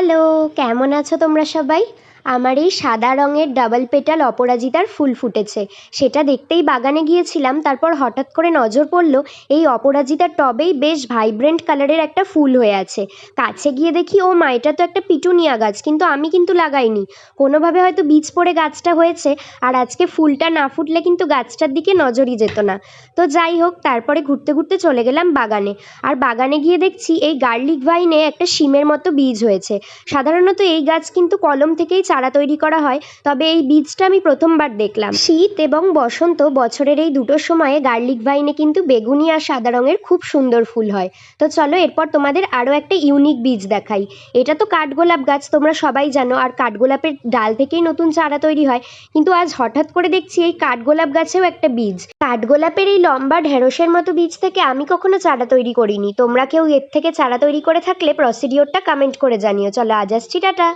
Hello, কেমন আছো তোমরা সবাই? আমার এই সাদা রঙের ডাবল পেটাল অপরাজিতার ফুল ফুটেছে। সেটা দেখতেই বাগানে গিয়েছিলাম, তারপর হঠাৎ করে নজর পড়ল এই অপরাজিতার টবেই বেশ ভাইব্রেন্ট কালারের একটা ফুল হয়ে আছে। কাছে গিয়ে দেখি ও মা, এটা তো একটা পিটুনিয়া গাছ, কিন্তু আমি কিন্তু লাগাইনি। কোনোভাবে হয়তো বীজ পড়ে গাছটা হয়েছে, আর আজকে ফুলটা না ফুটলে কিন্তু গাছটার দিকে নজরই যেত না। তো যাই হোক, তারপরে ঘুরতে ঘুরতে চলে গেলাম বাগানে। আর বাগানে গিয়ে দেখছি এই গার্লিক ভাইনে একটা শিমের মতো বীজ হয়েছে। সাধারণত এই গাছ কিন্তু কলম থেকেই চারা তৈরি করা হয়, তবে এই বীজটা আমি প্রথমবার দেখলাম। শীত এবং বসন্ত, বছরের এই দুটো সময়ে গার্লিক ভাইনে কিন্তু বেগুনি আর সাদা রঙের খুব সুন্দর ফুল হয়। তো চলো এরপর তোমাদের আরও একটা ইউনিক বীজ দেখাই। এটা তো কাঠগোলাপ গাছ, তোমরা সবাই জানো, আর কাঠগোলাপের ডাল থেকেই নতুন চারা তৈরি হয়। কিন্তু আজ হঠাৎ করে দেখছি এই কাঠগোলাপ গাছেও একটা বীজ। কাঠগোলাপের এই লম্বা ঢেঁড়সের মতো বীজ থেকে আমি কখনো চারা তৈরি করিনি। তোমরা কেউ এর থেকে চারা তৈরি করে থাকলে প্রসিডিওরটা কমেন্ট করে জানিও। চলো আজ আসছি, টাটা।